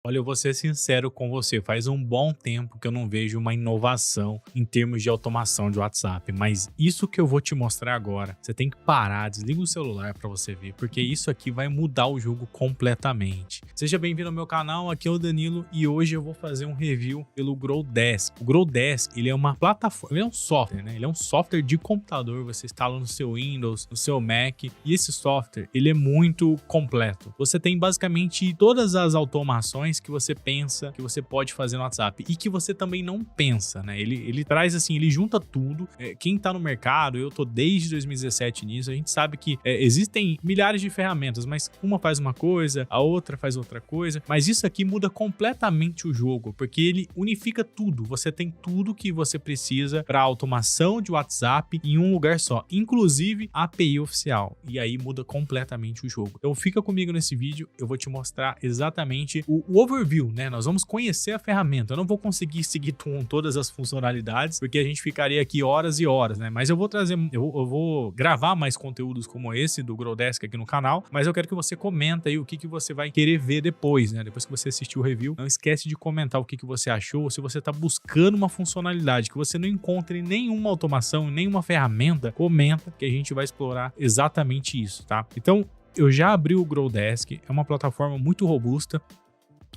Olha, eu vou ser sincero com você, faz um bom tempo que eu não vejo uma inovação em termos de automação de WhatsApp, mas isso que eu vou te mostrar agora, você tem que parar, desliga o celular para você ver, porque isso aqui vai mudar o jogo completamente. Seja bem-vindo ao meu canal, aqui é o Danilo e hoje eu vou fazer um review pelo Growdesk. O Growdesk, ele é uma plataforma, ele é um software, né? Ele é um software de computador, você instala no seu Windows, no seu Mac, e esse software, ele é muito completo. Você tem basicamente todas as automações que você pensa que você pode fazer no WhatsApp e que você também não pensa, né? Ele traz assim, ele junta tudo. Quem tá no mercado, eu tô desde 2017 nisso, a gente sabe que existem milhares de ferramentas, mas uma faz uma coisa, a outra faz outra coisa, mas isso aqui muda completamente o jogo, porque ele unifica tudo. Você tem tudo que você precisa para automação de WhatsApp em um lugar só, inclusive a API oficial. E aí muda completamente o jogo. Então fica comigo nesse vídeo, eu vou te mostrar exatamente o overview, né? Nós vamos conhecer a ferramenta. Eu não vou conseguir seguir com todas as funcionalidades, porque a gente ficaria aqui horas e horas, né? Mas eu vou trazer, eu vou gravar mais conteúdos como esse do Growdesk aqui no canal, mas eu quero que você comenta aí o que você vai querer ver depois, né? Depois que você assistir o review, não esquece de comentar o que você achou, se você tá buscando uma funcionalidade que você não encontra em nenhuma automação, em nenhuma ferramenta, comenta que a gente vai explorar exatamente isso, tá? Então, eu já abri o Growdesk, é uma plataforma muito robusta,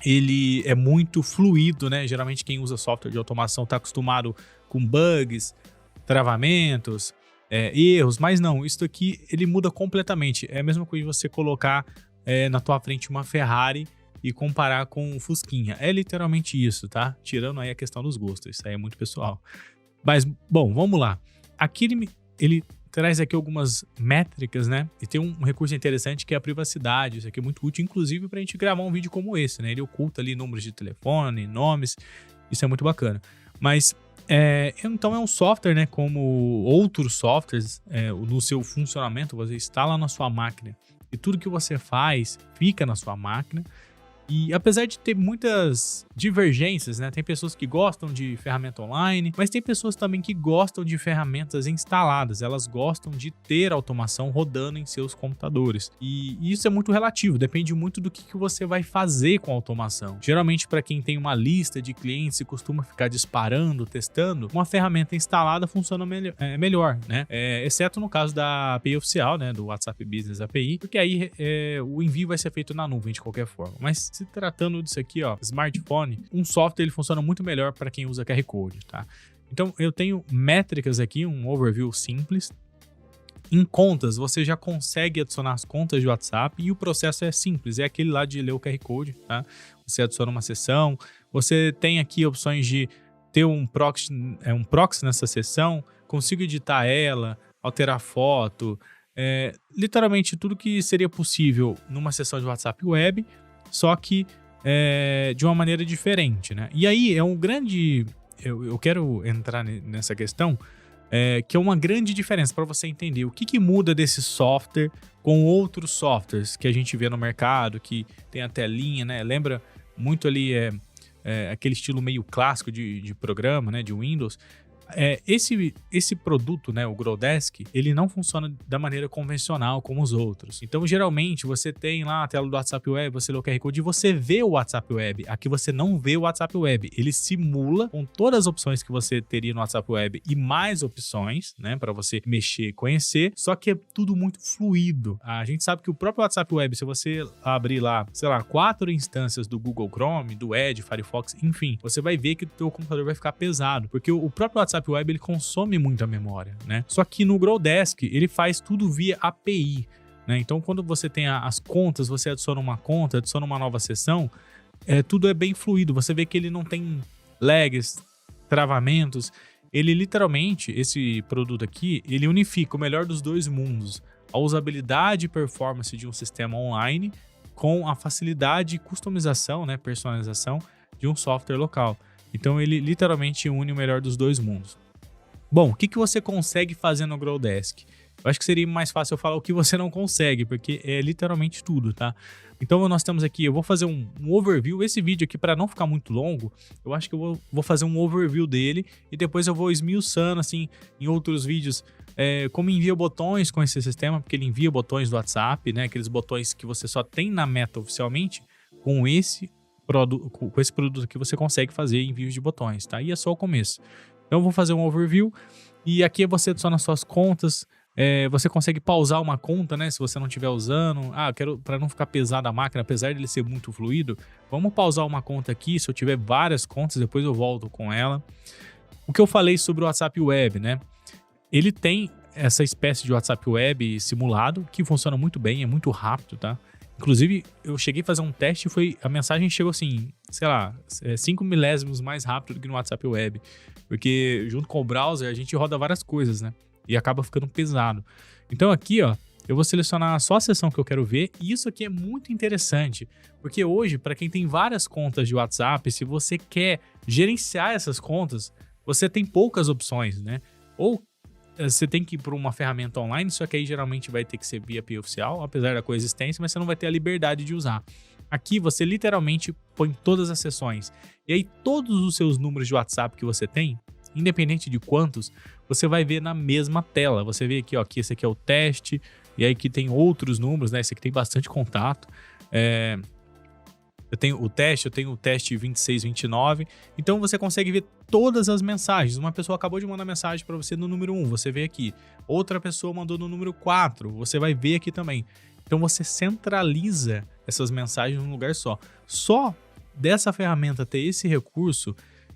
ele é muito fluido, né? Geralmente quem usa software de automação está acostumado com bugs, travamentos, erros, mas não, isso aqui ele muda completamente. É a mesma coisa de você colocar na tua frente uma Ferrari e comparar com um Fusquinha. É literalmente isso, tá? Tirando aí a questão dos gostos, isso aí é muito pessoal. Mas, bom, vamos lá. Aqui ele traz aqui algumas métricas, né? E tem um recurso interessante que é a privacidade. Isso aqui é muito útil, inclusive, para a gente gravar um vídeo como esse, né? Ele oculta ali números de telefone, nomes. Isso é muito bacana. Mas, então é um software, né? Como outros softwares, no seu funcionamento, você instala na sua máquina e tudo que você faz fica na sua máquina. E apesar de ter muitas divergências, né? Tem pessoas que gostam de ferramenta online, mas tem pessoas também que gostam de ferramentas instaladas. Elas gostam de ter automação rodando em seus computadores. E isso é muito relativo, depende muito do que você vai fazer com a automação. Geralmente, para quem tem uma lista de clientes e costuma ficar disparando, testando, uma ferramenta instalada funciona melhor, né? Exceto no caso da API oficial, né? Do WhatsApp Business API, porque aí o envio vai ser feito na nuvem de qualquer forma. Mas se tratando disso aqui, ó, smartphone, um software ele funciona muito melhor para quem usa QR Code, tá? Então eu tenho métricas aqui, um overview simples. Em contas, você já consegue adicionar as contas de WhatsApp e o processo é simples, é aquele lá de ler o QR Code, tá? Você adiciona uma sessão, você tem aqui opções de ter um proxy nessa sessão, consigo editar ela, alterar foto, literalmente tudo que seria possível numa sessão de WhatsApp web, só que de uma maneira diferente, né? E aí é um grande... Eu quero entrar nessa questão, que é uma grande diferença para você entender o que muda desse software com outros softwares que a gente vê no mercado, que tem a telinha, né? Lembra muito ali aquele estilo meio clássico de programa, né? De Windows. Esse produto, né, o Growdesk, ele não funciona da maneira convencional como os outros. Então, geralmente, você tem lá a tela do WhatsApp Web, você lê o QR Code e você vê o WhatsApp Web. Aqui você não vê o WhatsApp Web. Ele simula com todas as opções que você teria no WhatsApp Web e mais opções, né, para você mexer e conhecer, só que é tudo muito fluido. A gente sabe que o próprio WhatsApp Web, se você abrir lá, sei lá, 4 instâncias do Google Chrome, do Edge, Firefox, enfim, você vai ver que o teu computador vai ficar pesado, porque o próprio WhatsApp Web ele consome muita memória, né? Só que no Growdesk ele faz tudo via API, né? Então quando você tem as contas, você adiciona uma conta, adiciona uma nova sessão, tudo é bem fluido. Você vê que ele não tem lags, travamentos. Ele literalmente, esse produto aqui, ele unifica o melhor dos dois mundos: a usabilidade e performance de um sistema online com a facilidade e customização, né, personalização de um software local. Então ele literalmente une o melhor dos dois mundos. Bom, o que você consegue fazer no Growdesk? Eu acho que seria mais fácil eu falar o que você não consegue, porque é literalmente tudo, tá? Então nós temos aqui, eu vou fazer um overview. Esse vídeo aqui, para não ficar muito longo, eu acho que eu vou fazer um overview dele e depois eu vou esmiuçando, assim, em outros vídeos, como envia botões com esse sistema, porque ele envia botões do WhatsApp, né? Aqueles botões que você só tem na Meta oficialmente, com esse com esse produto aqui você consegue fazer envios de botões, tá? E é só o começo. Então eu vou fazer um overview e aqui você adiciona suas contas. Você consegue pausar uma conta, né? Se você não estiver usando. Eu quero, para não ficar pesada a máquina, apesar dele ser muito fluido, vamos pausar uma conta aqui. Se eu tiver várias contas, depois eu volto com ela. O que eu falei sobre o WhatsApp Web, né? Ele tem essa espécie de WhatsApp Web simulado, que funciona muito bem, é muito rápido, tá? Inclusive, eu cheguei a fazer um teste e a mensagem chegou assim, sei lá, 5 milésimos mais rápido do que no WhatsApp Web. Porque junto com o browser a gente roda várias coisas, né? E acaba ficando pesado. Então aqui, ó, eu vou selecionar só a seção que eu quero ver. E isso aqui é muito interessante, porque hoje, para quem tem várias contas de WhatsApp, se você quer gerenciar essas contas, você tem poucas opções, né? Ou você tem que ir para uma ferramenta online, só que aí geralmente vai ter que ser via API oficial, apesar da coexistência, mas você não vai ter a liberdade de usar. Aqui você literalmente põe todas as seções. E aí todos os seus números de WhatsApp que você tem, independente de quantos, você vai ver na mesma tela. Você vê aqui, ó, que esse aqui é o teste, e aí aqui tem outros números, né? Esse aqui tem bastante contato. Eu tenho o teste 2629. Então você consegue ver todas as mensagens. Uma pessoa acabou de mandar mensagem para você no número 1, você vê aqui. Outra pessoa mandou no número 4, você vai ver aqui também. Então você centraliza essas mensagens num lugar só. Só dessa ferramenta ter esse recurso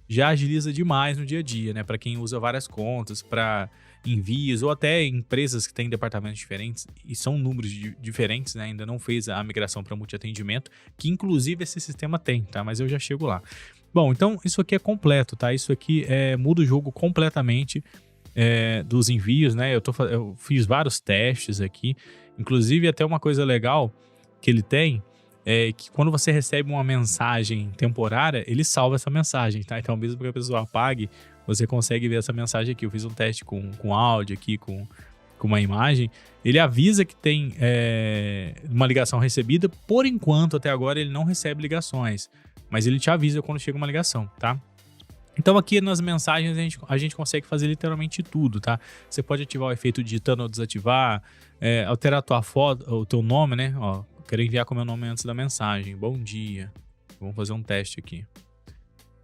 já agiliza demais no dia a dia, né? Para quem usa várias contas, para envios ou até empresas que têm departamentos diferentes e são números diferentes, né? Ainda não fez a migração para multiatendimento, que inclusive esse sistema tem, tá? Mas eu já chego lá. Bom, então isso aqui é completo, tá? Isso aqui muda o jogo completamente dos envios, né? Eu fiz vários testes aqui, inclusive até uma coisa legal que ele tem é que quando você recebe uma mensagem temporária, ele salva essa mensagem, tá? Então, mesmo que a pessoa apague, você consegue ver essa mensagem aqui. Eu fiz um teste com áudio aqui, com uma imagem. Ele avisa que tem uma ligação recebida. Por enquanto, até agora, ele não recebe ligações, mas ele te avisa quando chega uma ligação, tá? Então, aqui nas mensagens, a gente consegue fazer literalmente tudo, tá? Você pode ativar o efeito digitando ou desativar, alterar a tua foto, o teu nome, né? Ó, quero enviar com o meu nome antes da mensagem. Bom dia. Vamos fazer um teste aqui.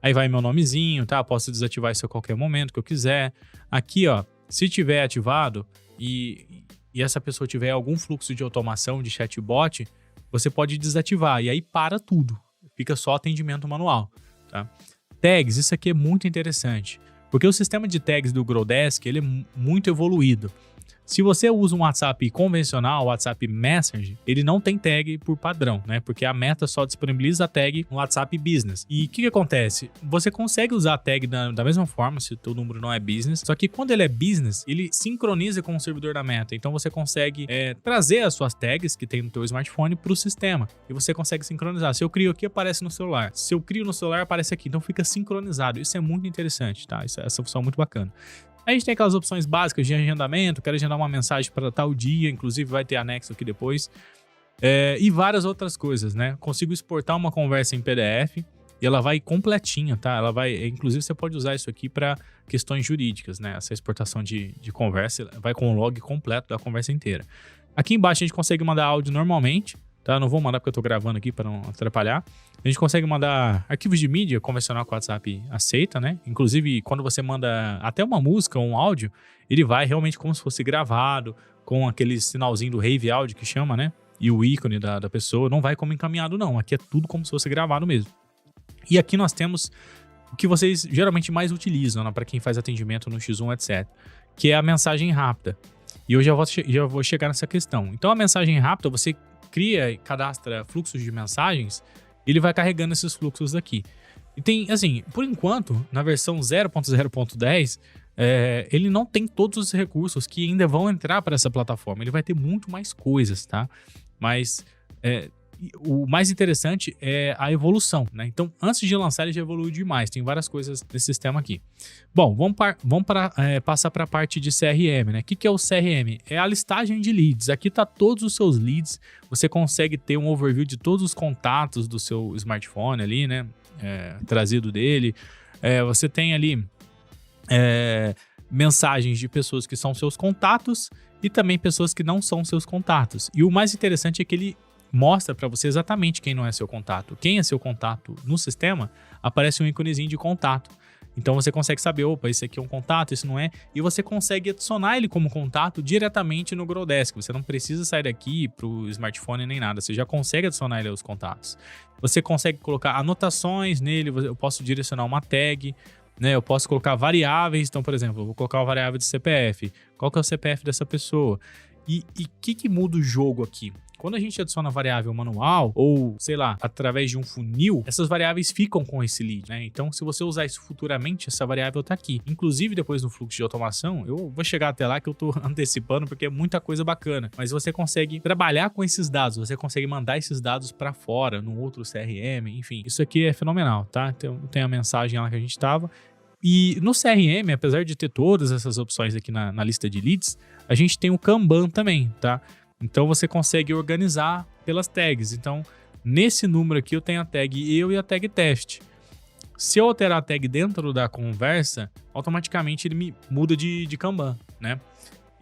Aí vai meu nomezinho, tá? Posso desativar isso a qualquer momento que eu quiser. Aqui, ó, se tiver ativado e essa pessoa tiver algum fluxo de automação de chatbot, você pode desativar e aí para tudo. Fica só atendimento manual, tá? Tags, isso aqui é muito interessante, porque o sistema de tags do Growdesk, ele é muito evoluído. Se você usa um WhatsApp convencional, WhatsApp Messenger, ele não tem tag por padrão, né? Porque a Meta só disponibiliza a tag no WhatsApp Business. E o que acontece? Você consegue usar a tag da mesma forma, se o teu número não é business, só que quando ele é business, ele sincroniza com o servidor da Meta. Então você consegue trazer as suas tags que tem no teu smartphone para o sistema. E você consegue sincronizar. Se eu crio aqui, aparece no celular. Se eu crio no celular, aparece aqui. Então fica sincronizado. Isso é muito interessante, tá? Essa função é muito bacana. A gente tem aquelas opções básicas de agendamento, quero agendar uma mensagem para tal dia, inclusive vai ter anexo aqui depois, e várias outras coisas, né? Consigo exportar uma conversa em PDF e ela vai completinha, tá? Ela vai, inclusive você pode usar isso aqui para questões jurídicas, né? Essa exportação de conversa vai com o log completo da conversa inteira. Aqui embaixo a gente consegue mandar áudio normalmente, tá? Não vou mandar porque eu tô gravando aqui para não atrapalhar. A gente consegue mandar arquivos de mídia convencional que o WhatsApp aceita, né? Inclusive, quando você manda até uma música ou um áudio, ele vai realmente como se fosse gravado, com aquele sinalzinho do Rave Audio que chama, né? E o ícone da pessoa. Não vai como encaminhado, não. Aqui é tudo como se fosse gravado mesmo. E aqui nós temos o que vocês geralmente mais utilizam, né? Para quem faz atendimento no X1, etc. Que é a mensagem rápida. E eu já vou chegar nessa questão. Então, a mensagem rápida, você cria e cadastra fluxos de mensagens, ele vai carregando esses fluxos aqui. E tem, assim, por enquanto, na versão 0.0.10, ele não tem todos os recursos que ainda vão entrar para essa plataforma. Ele vai ter muito mais coisas, tá? Mas o mais interessante é a evolução, né? Então, antes de lançar, ele já evoluiu demais. Tem várias coisas nesse sistema aqui. Bom, vamos passar para a parte de CRM, né? O que é o CRM? É a listagem de leads. Aqui tá todos os seus leads. Você consegue ter um overview de todos os contatos do seu smartphone ali, né? Trazido dele. Você tem ali mensagens de pessoas que são seus contatos e também pessoas que não são seus contatos. E o mais interessante é que ele mostra para você exatamente quem não é seu contato. Quem é seu contato no sistema, aparece um íconezinho de contato. Então você consegue saber, opa, esse aqui é um contato, esse não é, e você consegue adicionar ele como contato diretamente no Growdesk. Você não precisa sair daqui pro smartphone nem nada, você já consegue adicionar ele aos contatos. Você consegue colocar anotações nele, eu posso direcionar uma tag, né? Eu posso colocar variáveis, então, por exemplo, eu vou colocar uma variável de CPF. Qual que é o CPF dessa pessoa? E o que muda o jogo aqui? Quando a gente adiciona variável manual ou, sei lá, através de um funil, essas variáveis ficam com esse lead, né? Então, se você usar isso futuramente, essa variável tá aqui. Inclusive, depois no fluxo de automação, eu vou chegar até lá que eu tô antecipando porque é muita coisa bacana. Mas você consegue trabalhar com esses dados, você consegue mandar esses dados para fora, no outro CRM, enfim. Isso aqui é fenomenal, tá? Então, tem a mensagem lá que a gente tava. E no CRM, apesar de ter todas essas opções aqui na lista de leads, a gente tem o Kanban também, tá? Então você consegue organizar pelas tags. Então, nesse número aqui eu tenho a tag eu e a tag teste. Se eu alterar a tag dentro da conversa, automaticamente ele me muda de Kanban, né?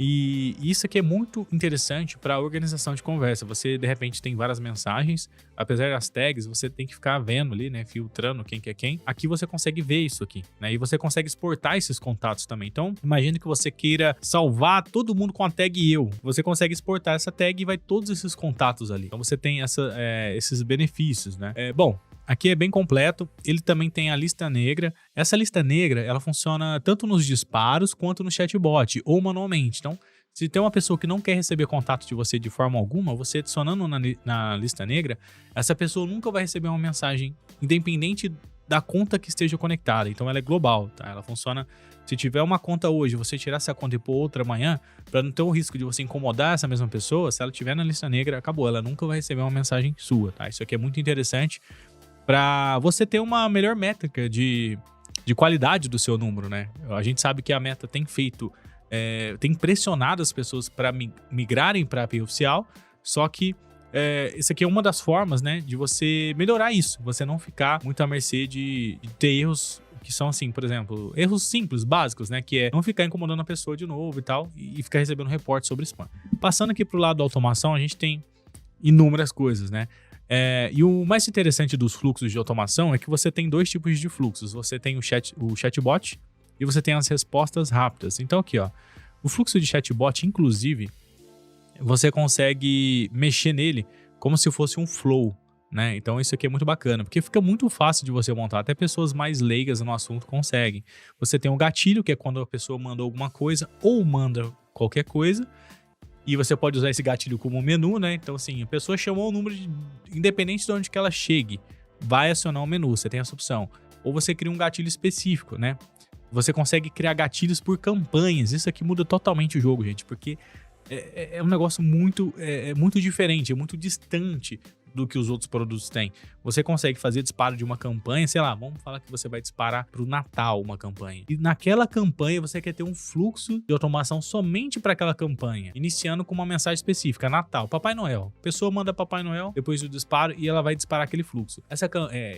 E isso aqui é muito interessante para a organização de conversa. Você, de repente, tem várias mensagens, apesar das tags, você tem que ficar vendo ali, né? Filtrando quem que é quem. Aqui você consegue ver isso aqui, né? E você consegue exportar esses contatos também. Então, imagine que você queira salvar todo mundo com a tag eu. Você consegue exportar essa tag e vai todos esses contatos ali. Então, você tem esses benefícios, né? Bom, aqui é bem completo, ele também tem a lista negra. Essa lista negra, ela funciona tanto nos disparos quanto no chatbot, ou manualmente. Então, se tem uma pessoa que não quer receber contato de você de forma alguma, você adicionando na lista negra, essa pessoa nunca vai receber uma mensagem independente da conta que esteja conectada. Então, ela é global, tá? Ela funciona... Se tiver uma conta hoje, você tirar essa conta e pôr outra amanhã, para não ter o risco de você incomodar essa mesma pessoa, se ela estiver na lista negra, acabou. Ela nunca vai receber uma mensagem sua, tá? Isso aqui é muito interessante para você ter uma melhor métrica de qualidade do seu número, né? A gente sabe que a Meta tem tem pressionado as pessoas para migrarem para a API oficial, só que isso aqui é uma das formas, né, de você melhorar isso, você não ficar muito à mercê de ter erros que são assim, por exemplo, erros simples, básicos, né, que é não ficar incomodando a pessoa de novo e tal, e ficar recebendo reporte sobre spam. Passando aqui para o lado da automação, a gente tem inúmeras coisas, né? E o mais interessante dos fluxos de automação é que você tem dois tipos de fluxos. Você tem o chatbot e você tem as respostas rápidas. Então aqui, ó, o fluxo de chatbot, inclusive, você consegue mexer nele como se fosse um flow, né? Então isso aqui é muito bacana, porque fica muito fácil de você montar. Até pessoas mais leigas no assunto conseguem. Você tem um gatilho, que é quando a pessoa manda alguma coisa ou manda qualquer coisa. E você pode usar esse gatilho como menu, né? Então, assim, a pessoa chamou o número, independente de onde que ela chegue, vai acionar o menu, você tem essa opção. Ou você cria um gatilho específico, né? Você consegue criar gatilhos por campanhas. Isso aqui muda totalmente o jogo, gente, porque é um negócio muito diferente, é muito distante do que os outros produtos têm. Você consegue fazer disparo de uma campanha, sei lá, vamos falar que você vai disparar para o Natal uma campanha. E naquela campanha você quer ter um fluxo de automação somente para aquela campanha, iniciando com uma mensagem específica, Natal, Papai Noel. A pessoa manda Papai Noel depois do disparo e ela vai disparar aquele fluxo.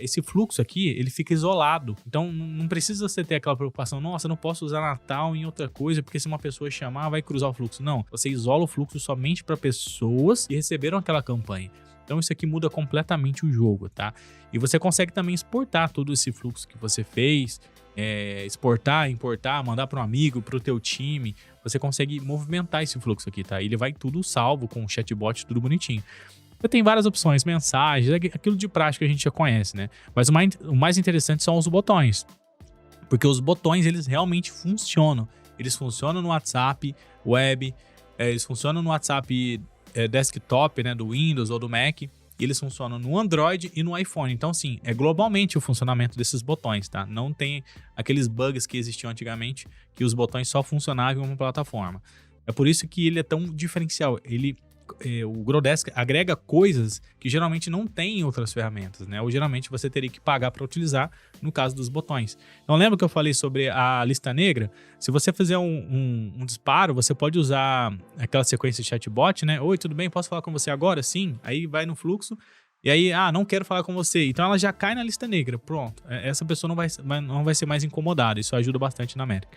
Esse fluxo aqui, ele fica isolado. Então não precisa você ter aquela preocupação, nossa, eu não posso usar Natal em outra coisa, porque se uma pessoa chamar, vai cruzar o fluxo. Não, você isola o fluxo somente para pessoas que receberam aquela campanha. Então isso aqui muda completamente o jogo, tá? E você consegue também exportar todo esse fluxo que você fez, exportar, importar, mandar para um amigo, para o teu time. Você consegue movimentar esse fluxo aqui, tá? Ele vai tudo salvo com o chatbot, tudo bonitinho. Então, tem várias opções, mensagens, aquilo de prática que a gente já conhece, né? Mas o mais interessante são os botões. Porque os botões, eles realmente funcionam. Eles funcionam no WhatsApp web, eles funcionam no WhatsApp desktop, né, do Windows ou do Mac, e eles funcionam no Android e no iPhone. Então, sim, é globalmente o funcionamento desses botões, tá? Não tem aqueles bugs que existiam antigamente, que os botões só funcionavam em uma plataforma. É por isso que ele é tão diferencial. O Growdesk agrega coisas que geralmente não tem em outras ferramentas, né? Ou geralmente você teria que pagar para utilizar, no caso dos botões. Então lembra que eu falei sobre a lista negra? Se você fizer um disparo, você pode usar aquela sequência de chatbot, né? Oi, tudo bem? Posso falar com você agora? Sim. Aí vai no fluxo e aí, não quero falar com você. Então ela já cai na lista negra. Pronto. Essa pessoa não vai ser mais incomodada. Isso ajuda bastante na métrica.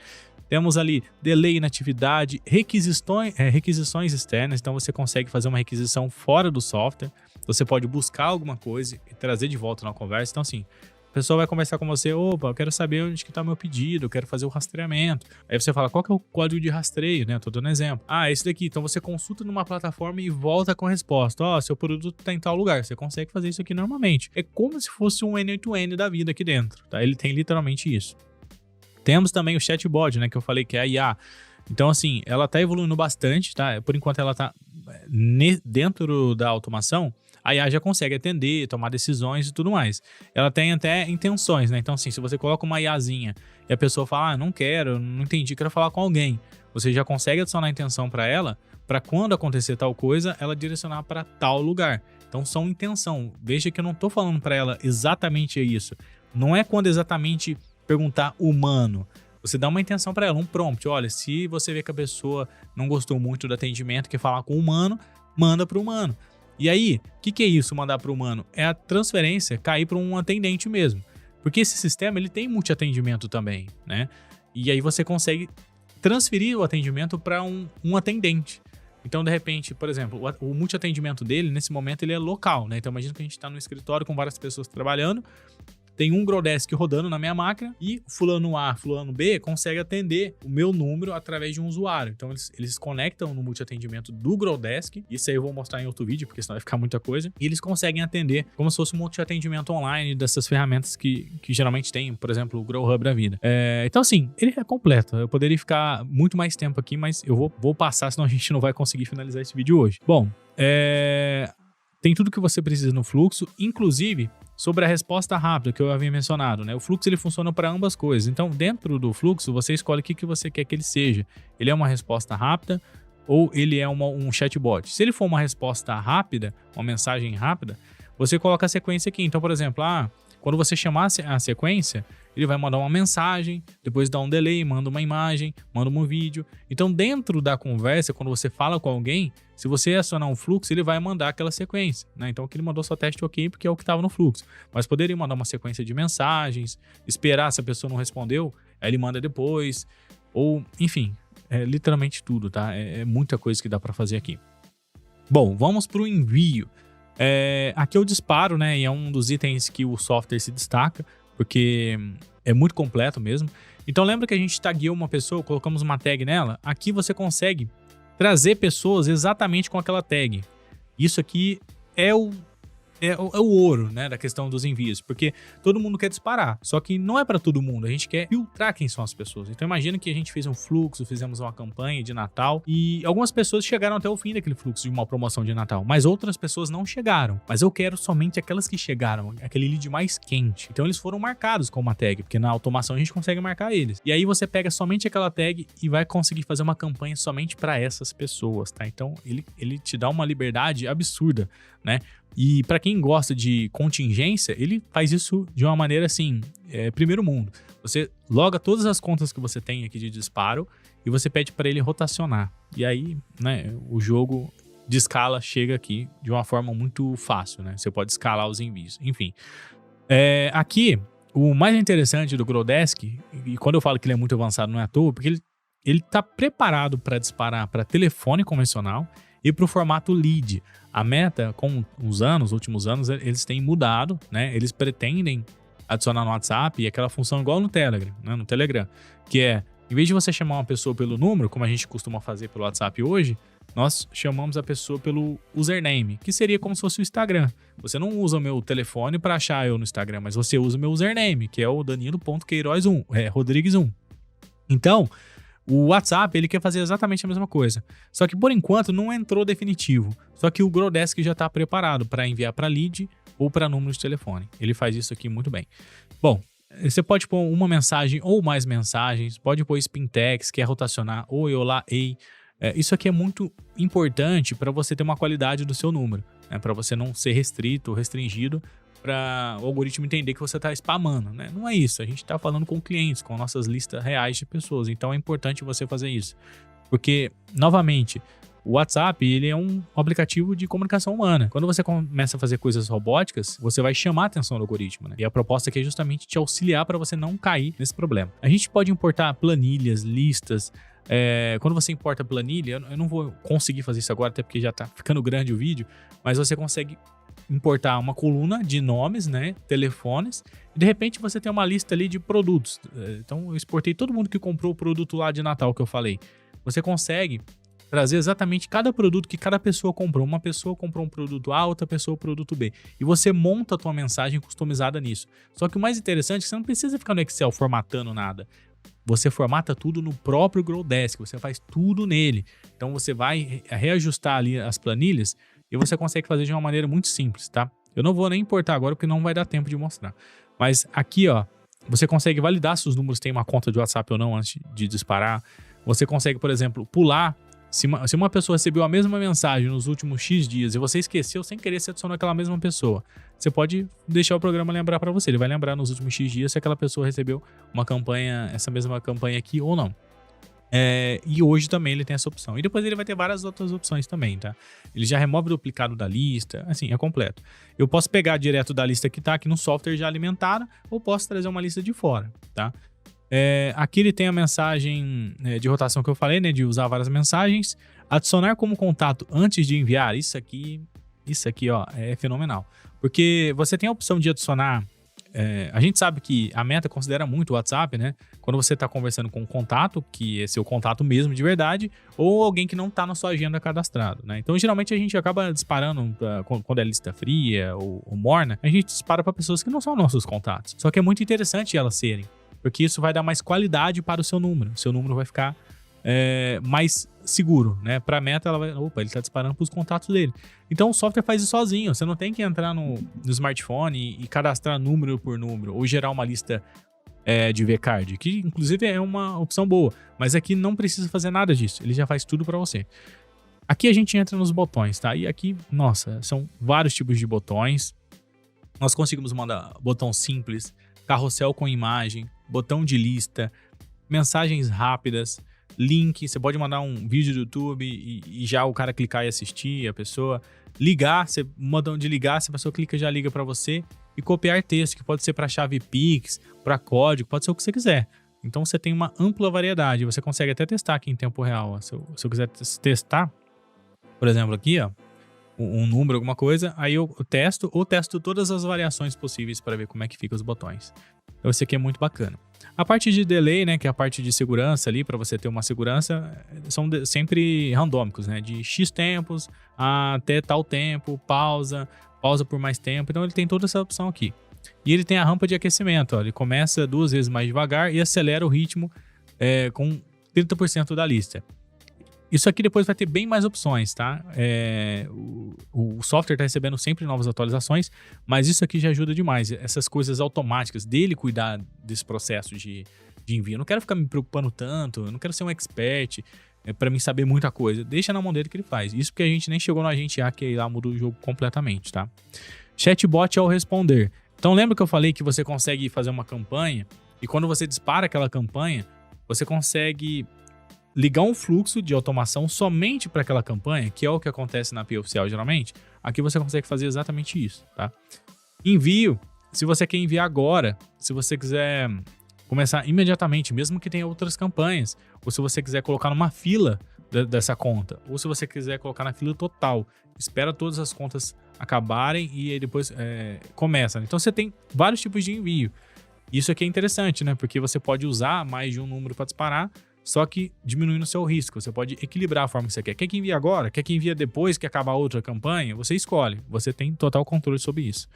Temos ali delay na atividade, requisições externas, então você consegue fazer uma requisição fora do software, você pode buscar alguma coisa e trazer de volta na conversa. Então assim, a pessoa vai conversar com você, opa, eu quero saber onde que tá meu pedido, eu quero fazer o rastreamento. Aí você fala, qual que é o código de rastreio, né? Eu tô dando exemplo. Ah, esse daqui. Então você consulta numa plataforma e volta com a resposta. Ó, seu produto tá em tal lugar. Você consegue fazer isso aqui normalmente. É como se fosse um N8N da vida aqui dentro, tá? Ele tem literalmente isso. Temos também o chatbot, né? Que eu falei que é a IA. Então, assim, ela tá evoluindo bastante, tá? Por enquanto ela tá dentro da automação. A IA já consegue atender, tomar decisões e tudo mais. Ela tem até intenções, né? Então, assim, se você coloca uma IAzinha e a pessoa fala, não quero, não entendi, quero falar com alguém. Você já consegue adicionar a intenção para ela, para quando acontecer tal coisa, ela direcionar para tal lugar. Então, são intenção. Veja que eu não tô falando para ela exatamente isso. Não é quando exatamente perguntar humano. Você dá uma intenção para ela, um prompt. Olha, se você vê que a pessoa não gostou muito do atendimento, quer falar com o humano, manda para o humano. E aí, o que é isso, mandar para o humano? É a transferência cair para um atendente mesmo. Porque esse sistema ele tem multiatendimento também, né? E aí você consegue transferir o atendimento para um atendente. Então, de repente, por exemplo, o multiatendimento dele, nesse momento, ele é local, né? Então, imagina que a gente está no escritório com várias pessoas trabalhando, tem um Growdesk rodando na minha máquina e fulano A, fulano B consegue atender o meu número através de um usuário. Então, eles conectam no multiatendimento do Growdesk. Isso aí eu vou mostrar em outro vídeo, porque senão vai ficar muita coisa. E eles conseguem atender como se fosse um multiatendimento online dessas ferramentas que geralmente tem, por exemplo, o Grow Hub da vida. Então, assim, ele é completo. Eu poderia ficar muito mais tempo aqui, mas eu vou passar, senão a gente não vai conseguir finalizar esse vídeo hoje. Bom, tem tudo que você precisa no fluxo, inclusive sobre a resposta rápida que eu havia mencionado, né? O fluxo ele funciona para ambas coisas. Então, dentro do fluxo, você escolhe o que você quer que ele seja. Ele é uma resposta rápida ou ele é um chatbot. Se ele for uma resposta rápida, uma mensagem rápida, você coloca a sequência aqui. Então, por exemplo, quando você chamar a sequência, ele vai mandar uma mensagem, depois dá um delay, manda uma imagem, manda um vídeo. Então, dentro da conversa, quando você fala com alguém, se você acionar um fluxo, ele vai mandar aquela sequência, né? Então, aqui ele mandou só teste ok, porque é o que estava no fluxo. Mas poderia mandar uma sequência de mensagens, esperar se a pessoa não respondeu, aí ele manda depois, ou, enfim, é literalmente tudo, tá? É muita coisa que dá para fazer aqui. Bom, vamos para o envio. Aqui é o disparo, né? E é um dos itens que o software se destaca, porque é muito completo mesmo. Então lembra que a gente tagueou uma pessoa, colocamos uma tag nela? Aqui você consegue trazer pessoas exatamente com aquela tag. Isso aqui é o ouro, né, da questão dos envios, porque todo mundo quer disparar, só que não é para todo mundo, a gente quer filtrar quem são as pessoas. Então imagina que a gente fez um fluxo, fizemos uma campanha de Natal e algumas pessoas chegaram até o fim daquele fluxo de uma promoção de Natal, mas outras pessoas não chegaram, mas eu quero somente aquelas que chegaram, aquele lead mais quente. Então eles foram marcados com uma tag, porque na automação a gente consegue marcar eles. E aí você pega somente aquela tag e vai conseguir fazer uma campanha somente para essas pessoas, tá? Então ele te dá uma liberdade absurda, né? E para quem gosta de contingência, ele faz isso de uma maneira assim, primeiro mundo. Você loga todas as contas que você tem aqui de disparo e você pede para ele rotacionar. E aí, né, o jogo de escala chega aqui de uma forma muito fácil, né? Você pode escalar os envios. Enfim, aqui o mais interessante do Growdesk, e quando eu falo que ele é muito avançado não é à toa, porque ele está preparado para disparar para telefone convencional e para o formato lead. A Meta, com os últimos anos, eles têm mudado, né? Eles pretendem adicionar no WhatsApp e aquela função igual no Telegram, né? No Telegram, que em vez de você chamar uma pessoa pelo número, como a gente costuma fazer pelo WhatsApp hoje, nós chamamos a pessoa pelo username, que seria como se fosse o Instagram. Você não usa o meu telefone para achar eu no Instagram, mas você usa o meu username, que é o Danilo.Queiroz1, Rodrigues1. Então, o WhatsApp, ele quer fazer exatamente a mesma coisa. Só que, por enquanto, não entrou definitivo. Só que o Growdesk já está preparado para enviar para lead ou para número de telefone. Ele faz isso aqui muito bem. Bom, você pode pôr uma mensagem ou mais mensagens. Pode pôr spin tags, que é rotacionar. Oi, olá, ei. Isso aqui é muito importante para você ter uma qualidade do seu número. Né? Para você não ser restrito ou restringido, para o algoritmo entender que você está spamando, né? Não é isso, a gente está falando com clientes, com nossas listas reais de pessoas, então é importante você fazer isso, porque, novamente, O WhatsApp, ele é um aplicativo de comunicação humana. Quando você começa a fazer coisas robóticas, você vai chamar a atenção do algoritmo, né? E a proposta aqui é justamente te auxiliar para você não cair nesse problema. A gente pode importar planilhas, listas. Quando você importa planilha, eu não vou conseguir fazer isso agora, até porque já tá ficando grande o vídeo, mas você consegue importar uma coluna de nomes, né, telefones, e de repente você tem uma lista ali de produtos. Então eu exportei todo mundo que comprou o produto lá de Natal que eu falei. Você consegue trazer exatamente cada produto que cada pessoa comprou. Uma pessoa comprou um produto A, outra pessoa o produto B. E você monta a tua mensagem customizada nisso. Só que o mais interessante é que você não precisa ficar no Excel formatando nada. Você formata tudo no próprio Growdesk, você faz tudo nele. Então você vai reajustar ali as planilhas e você consegue fazer de uma maneira muito simples, tá? Eu não vou nem importar agora porque não vai dar tempo de mostrar. Mas aqui, ó, você consegue validar se os números têm uma conta de WhatsApp ou não antes de disparar. Você consegue, por exemplo, pular. Se uma pessoa recebeu a mesma mensagem nos últimos X dias e você esqueceu sem querer, você adicionou aquela mesma pessoa, você pode deixar o programa lembrar para você. Ele vai lembrar nos últimos X dias se aquela pessoa recebeu uma campanha, essa mesma campanha aqui ou não. E hoje também ele tem essa opção. E depois ele vai ter várias outras opções também, tá? Ele já remove o duplicado da lista, assim, é completo. Eu posso pegar direto da lista que tá aqui no software já alimentada ou posso trazer uma lista de fora, tá? Aqui ele tem a mensagem de rotação que eu falei, né? De usar várias mensagens. Adicionar como contato antes de enviar. Isso aqui, ó, é fenomenal. Porque você tem a opção de adicionar. A gente sabe que a Meta considera muito o WhatsApp, né? Quando você está conversando com um contato, que é seu contato mesmo de verdade, ou alguém que não está na sua agenda cadastrado, né? Então, geralmente a gente acaba disparando, quando é lista fria ou morna, a gente dispara para pessoas que não são nossos contatos. Só que é muito interessante elas serem. Porque isso vai dar mais qualidade para o seu número. O seu número vai ficar mais seguro, né? Para a Meta, ele está disparando para os contatos dele. Então o software faz isso sozinho. Você não tem que entrar no smartphone e cadastrar número por número ou gerar uma lista de vCard, que inclusive é uma opção boa. Mas aqui não precisa fazer nada disso. Ele já faz tudo para você. Aqui a gente entra nos botões, tá? E aqui, nossa, são vários tipos de botões. Nós conseguimos mandar botão simples, carrossel com imagem, botão de lista, mensagens rápidas, link, você pode mandar um vídeo do YouTube e já o cara clicar e assistir, a pessoa ligar, você manda onde ligar, se a pessoa clica já liga para você, e copiar texto, que pode ser para chave Pix, para código, pode ser o que você quiser. Então você tem uma ampla variedade, você consegue até testar aqui em tempo real. Ó. Se eu quiser testar, por exemplo aqui, ó, um número, alguma coisa, aí eu testo todas as variações possíveis para ver como é que fica os botões. Então esse aqui é muito bacana. A parte de delay, né, que é a parte de segurança ali, para você ter uma segurança, são sempre randômicos, né, de X tempos até tal tempo, pausa por mais tempo. Então ele tem toda essa opção aqui. E ele tem a rampa de aquecimento, ó, ele começa 2 vezes mais devagar e acelera o ritmo com 30% da lista. Isso aqui depois vai ter bem mais opções, tá? O software está recebendo sempre novas atualizações, mas isso aqui já ajuda demais. Essas coisas automáticas dele cuidar desse processo de envio. Eu não quero ficar me preocupando tanto, eu não quero ser um expert para mim saber muita coisa. Deixa na mão dele que ele faz. Isso porque a gente nem chegou no Agente A, que aí lá muda o jogo completamente, tá? Chatbot ao responder. Então lembra que eu falei que você consegue fazer uma campanha e quando você dispara aquela campanha, você consegue ligar um fluxo de automação somente para aquela campanha, que é o que acontece na API oficial geralmente. Aqui você consegue fazer exatamente isso, tá? Envio, se você quer enviar agora, se você quiser começar imediatamente, mesmo que tenha outras campanhas, ou se você quiser colocar numa fila dessa conta, ou se você quiser colocar na fila total, espera todas as contas acabarem e aí depois começa. Então você tem vários tipos de envio. Isso aqui é interessante, né? Porque você pode usar mais de um número para disparar, só que diminuindo o seu risco. Você pode equilibrar a forma que você quer. Quer que envie agora? Quer que envie depois que acabar outra campanha? Você escolhe. Você tem total controle sobre isso.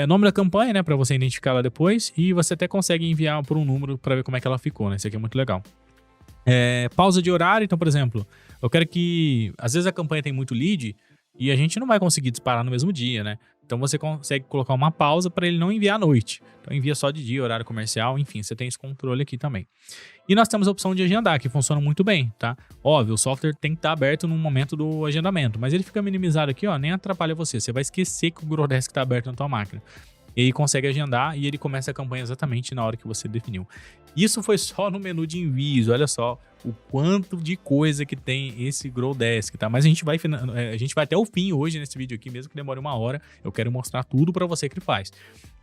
Nome da campanha, né? Para você identificar ela depois. E você até consegue enviar por um número para ver como é que ela ficou, né? Isso aqui é muito legal. Pausa de horário. Então, por exemplo, eu quero que... Às vezes a campanha tem muito lead e a gente não vai conseguir disparar no mesmo dia, né? Então você consegue colocar uma pausa para ele não enviar à noite. Então envia só de dia, horário comercial, enfim, você tem esse controle aqui também. E nós temos a opção de agendar, que funciona muito bem, tá? Óbvio, o software tem que estar aberto no momento do agendamento, mas ele fica minimizado aqui, ó, nem atrapalha você. Você vai esquecer que o Growdesk está aberto na tua máquina. e aí consegue agendar e ele começa a campanha exatamente na hora que você definiu. Isso foi só no menu de envios, olha só o quanto de coisa que tem esse Growdesk, tá? Mas a gente vai até o fim hoje nesse vídeo aqui, mesmo que demore 1 hora, eu quero mostrar tudo para você que ele faz.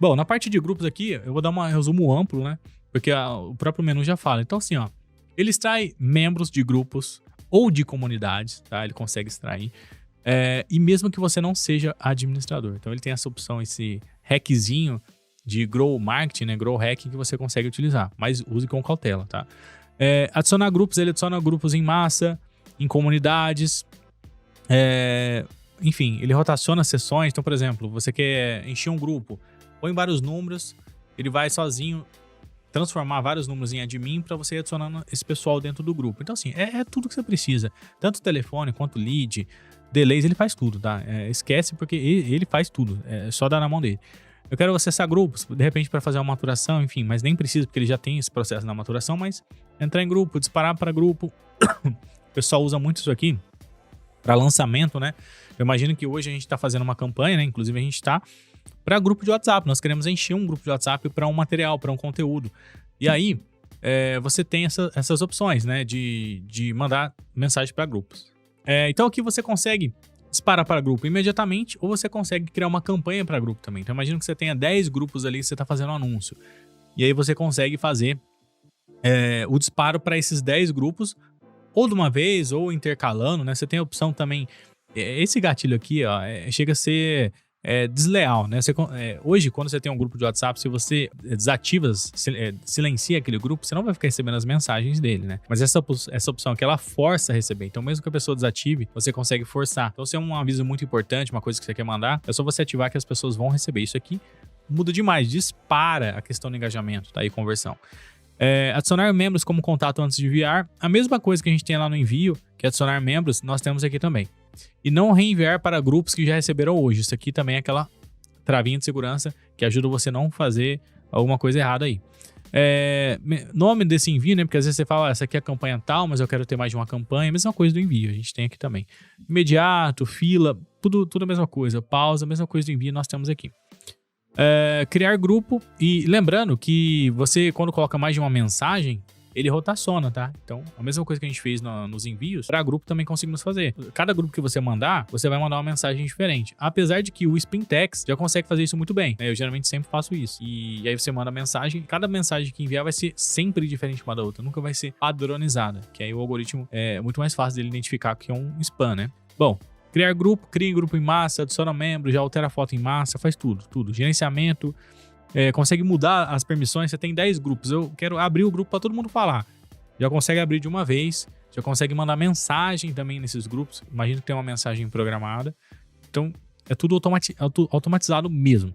Bom, na parte de grupos aqui, eu vou dar um resumo amplo, né? Porque o próprio menu já fala. Então assim, ó, ele extrai membros de grupos ou de comunidades, tá? Ele consegue extrair. E mesmo que você não seja administrador. Então ele tem essa opção, esse hackzinho de Grow Marketing, né? Grow Hacking que você consegue utilizar, mas use com cautela, tá? Adicionar grupos, ele adiciona grupos em massa, em comunidades, enfim, ele rotaciona sessões. Então, por exemplo, você quer encher um grupo, põe vários números, ele vai sozinho transformar vários números em admin para você ir adicionando esse pessoal dentro do grupo. Então, assim, é tudo que você precisa. Tanto telefone quanto lead, delays, ele faz tudo, tá? Esquece porque ele faz tudo, é só dar na mão dele. Eu quero acessar grupos, de repente para fazer uma maturação, enfim, mas nem precisa porque ele já tem esse processo na maturação, mas entrar em grupo, disparar para grupo. O pessoal usa muito isso aqui para lançamento, né? Eu imagino que hoje a gente está fazendo uma campanha, né? Inclusive a gente está para grupo de WhatsApp. Nós queremos encher um grupo de WhatsApp para um material, para um conteúdo. E aí você tem essas opções, né? De mandar mensagem para grupos. Então aqui você consegue disparar para grupo imediatamente ou você consegue criar uma campanha para grupo também. Então imagina que você tenha 10 grupos ali que você está fazendo um anúncio. E aí você consegue fazer o disparo para esses 10 grupos ou de uma vez ou intercalando, né? Você tem a opção também. Esse gatilho aqui, ó, chega a ser desleal, né? Hoje, quando você tem um grupo de WhatsApp, se você desativa, silencia aquele grupo, você não vai ficar recebendo as mensagens dele, né? Mas essa opção aqui, ela força a receber. Então, mesmo que a pessoa desative, você consegue forçar. Então, se é um aviso muito importante, uma coisa que você quer mandar, é só você ativar que as pessoas vão receber. Isso aqui muda demais, dispara a questão do engajamento, tá? E conversão. Adicionar membros como contato antes de enviar. A mesma coisa que a gente tem lá no envio, que é adicionar membros, nós temos aqui também. E não reenviar para grupos que já receberam hoje. Isso aqui também é aquela travinha de segurança que ajuda você a não fazer alguma coisa errada aí. Nome desse envio, né? Porque às vezes você fala, essa aqui é a campanha tal, mas eu quero ter mais de uma campanha. Mesma coisa do envio, a gente tem aqui também. Imediato, fila, tudo a mesma coisa. Pausa, mesma coisa do envio, nós temos aqui. Criar grupo. E lembrando que você, quando coloca mais de uma mensagem, ele rotaciona, tá? Então, a mesma coisa que a gente fez nos envios, para grupo também conseguimos fazer. Cada grupo que você mandar, você vai mandar uma mensagem diferente. Apesar de que o Spintex já consegue fazer isso muito bem, né? Eu geralmente sempre faço isso. E aí você manda a mensagem, cada mensagem que enviar vai ser sempre diferente uma da outra, nunca vai ser padronizada, que aí o algoritmo é muito mais fácil dele identificar que é um spam, né? Bom, criar grupo, cria grupo em massa, adiciona membro, já altera a foto em massa, faz tudo. Gerenciamento, consegue mudar as permissões. Você tem 10 grupos, eu quero abrir o grupo para todo mundo falar. Já consegue abrir de uma vez, já consegue mandar mensagem também nesses grupos. Imagina que tem uma mensagem programada. Então, é tudo automatizado mesmo.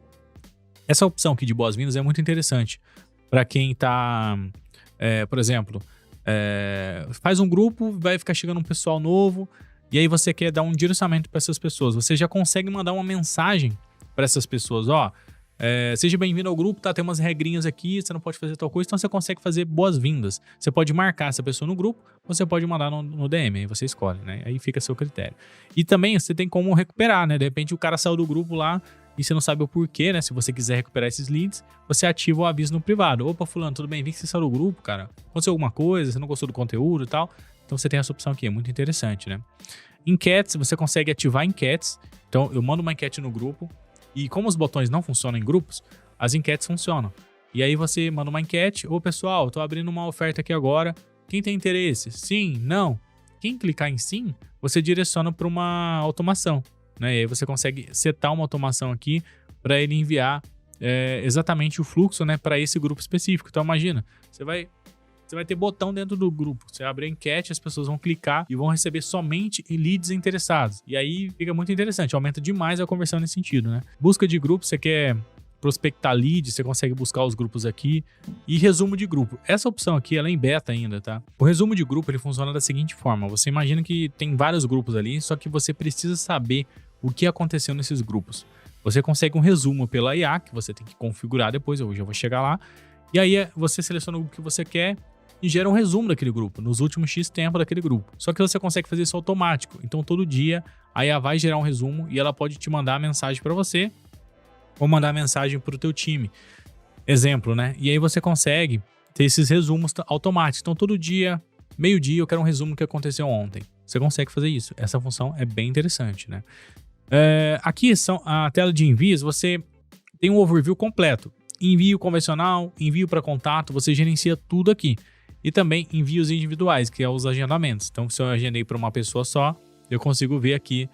Essa opção aqui de boas-vindas é muito interessante para quem está, por exemplo, faz um grupo, vai ficar chegando um pessoal novo, e aí você quer dar um direcionamento para essas pessoas. Você já consegue mandar uma mensagem para essas pessoas, ó. Seja bem-vindo ao grupo, tá? Tem umas regrinhas aqui, você não pode fazer tal coisa, então você consegue fazer boas-vindas. Você pode marcar essa pessoa no grupo, você pode mandar no DM, aí você escolhe, né? Aí fica a seu critério. E também você tem como recuperar, né? De repente o cara saiu do grupo lá e você não sabe o porquê, né? Se você quiser recuperar esses leads, você ativa o aviso no privado. Opa, fulano, tudo bem? Vi que você saiu do grupo, cara. Aconteceu alguma coisa, você não gostou do conteúdo e tal. Então você tem essa opção aqui, é muito interessante, né? Enquetes, você consegue ativar enquetes. Então eu mando uma enquete no grupo. E como os botões não funcionam em grupos, as enquetes funcionam. E aí você manda uma enquete. Ô pessoal, tô abrindo uma oferta aqui agora. Quem tem interesse? Sim? Não? Quem clicar em sim, você direciona para uma automação, né? E aí você consegue setar uma automação aqui para ele enviar exatamente o fluxo, né, para esse grupo específico. Então imagina, você vai ter botão dentro do grupo. Você abre a enquete, as pessoas vão clicar e vão receber somente leads interessados. E aí fica muito interessante, aumenta demais a conversão nesse sentido, né? Busca de grupo, você quer prospectar leads, você consegue buscar os grupos aqui. E resumo de grupo. Essa opção aqui, ela é em beta ainda, tá? O resumo de grupo, ele funciona da seguinte forma. Você imagina que tem vários grupos ali, só que você precisa saber o que aconteceu nesses grupos. Você consegue um resumo pela IA, que você tem que configurar depois, eu já vou chegar lá. E aí você seleciona o grupo que você quer e gera um resumo daquele grupo, nos últimos X tempo daquele grupo. Só que você consegue fazer isso automático. Então, todo dia, a IA vai gerar um resumo e ela pode te mandar a mensagem para você ou mandar mensagem para o teu time. Exemplo, né? E aí você consegue ter esses resumos automáticos. Então, todo dia, meio-dia, eu quero um resumo do que aconteceu ontem. Você consegue fazer isso. Essa função é bem interessante, né? Aqui são a tela de envios, você tem um overview completo. Envio convencional, envio para contato, você gerencia tudo aqui. E também envios individuais, que é os agendamentos. Então, se eu agendei para uma pessoa só, eu consigo ver aqui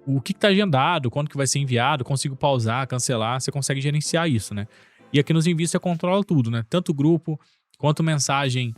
o que está agendado, quando que vai ser enviado, consigo pausar, cancelar, você consegue gerenciar isso, né? E aqui nos envios você controla tudo, né? Tanto grupo, quanto mensagem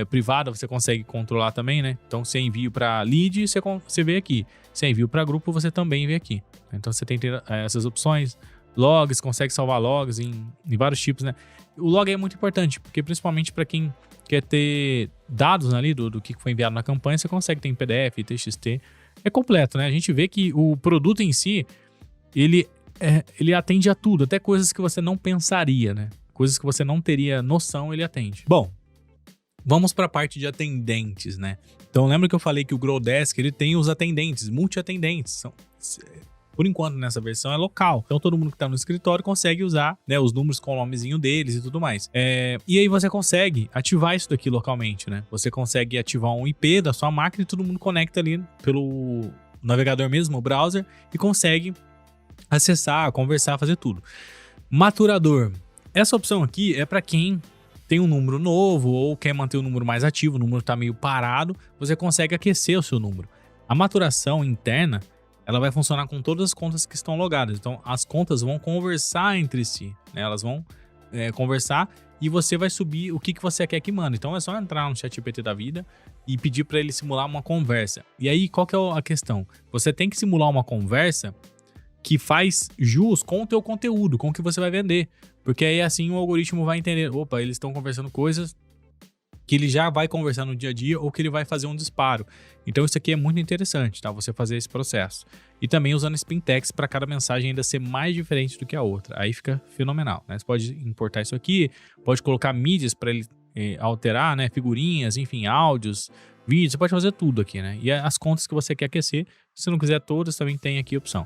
privada, você consegue controlar também, né? Então, se é envio para lead, você vê aqui. Se é envio para grupo, você também vê aqui. Então, você tem essas opções. Logs, consegue salvar logs em vários tipos, né? O log é muito importante, porque principalmente para quem quer ter dados ali do que foi enviado na campanha, você consegue ter em PDF, TXT. É completo, né? A gente vê que o produto em si, ele atende a tudo, até coisas que você não pensaria, né? Coisas que você não teria noção, ele atende. Bom, vamos para a parte de atendentes, né? Então, lembra que eu falei que o Growdesk, ele tem os atendentes, multi-atendentes. Por enquanto, nessa versão é local. Então, todo mundo que está no escritório consegue usar, né, os números com o nomezinho deles e tudo mais. E aí você consegue ativar isso daqui localmente, né? Você consegue ativar um IP da sua máquina e todo mundo conecta ali pelo navegador mesmo, o browser, e consegue acessar, conversar, fazer tudo. Maturador. Essa opção aqui é para quem tem um número novo ou quer manter o número mais ativo, o número está meio parado, você consegue aquecer o seu número. A maturação interna, ela vai funcionar com todas as contas que estão logadas. Então, as contas vão conversar entre si, né? Elas vão conversar e você vai subir o que você quer que manda. Então, é só entrar no ChatGPT da vida e pedir para ele simular uma conversa. E aí, qual que é a questão? Você tem que simular uma conversa que faz jus com o teu conteúdo, com o que você vai vender. Porque aí, assim, o algoritmo vai entender, opa, eles estão conversando coisas que ele já vai conversar no dia a dia ou que ele vai fazer um disparo. Então isso aqui é muito interessante, tá? Você fazer esse processo. E também usando spin text para cada mensagem ainda ser mais diferente do que a outra. Aí fica fenomenal, né? Você pode importar isso aqui, pode colocar mídias para ele alterar, né? Figurinhas, enfim, áudios, vídeos, você pode fazer tudo aqui, né? E as contas que você quer aquecer, se você não quiser todas, também tem aqui a opção.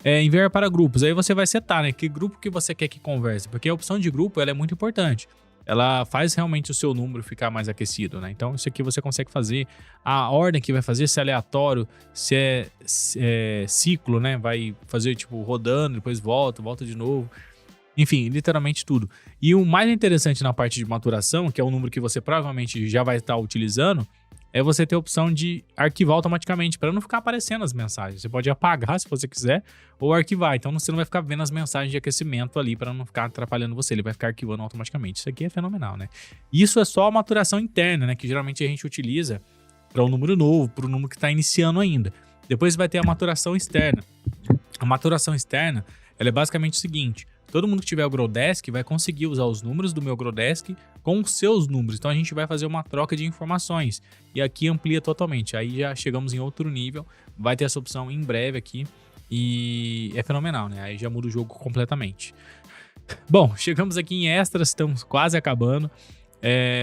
Enviar para grupos, aí você vai setar, né? Que grupo que você quer que converse, porque a opção de grupo ela é muito importante. Ela faz realmente o seu número ficar mais aquecido, né? Então, isso aqui você consegue fazer. A ordem que vai fazer, se é aleatório, se é ciclo, né? Vai fazer, tipo, rodando, depois volta de novo. Enfim, literalmente tudo. E o mais interessante na parte de maturação, que é o número que você provavelmente já vai estar utilizando, é você ter a opção de arquivar automaticamente, para não ficar aparecendo as mensagens. Você pode apagar se você quiser, ou arquivar. Então você não vai ficar vendo as mensagens de aquecimento ali, para não ficar atrapalhando você. Ele vai ficar arquivando automaticamente. Isso aqui é fenomenal, né? Isso é só a maturação interna, né? Que geralmente a gente utiliza para um número novo, para o número que está iniciando ainda. Depois vai ter a maturação externa. A maturação externa, ela é basicamente o seguinte: todo mundo que tiver o Growdesk vai conseguir usar os números do meu Growdesk com os seus números. Então a gente vai fazer uma troca de informações. E aqui amplia totalmente. Aí já chegamos em outro nível. Vai ter essa opção em breve aqui. E é fenomenal, né? Aí já muda o jogo completamente. Bom, chegamos aqui em extras, estamos quase acabando.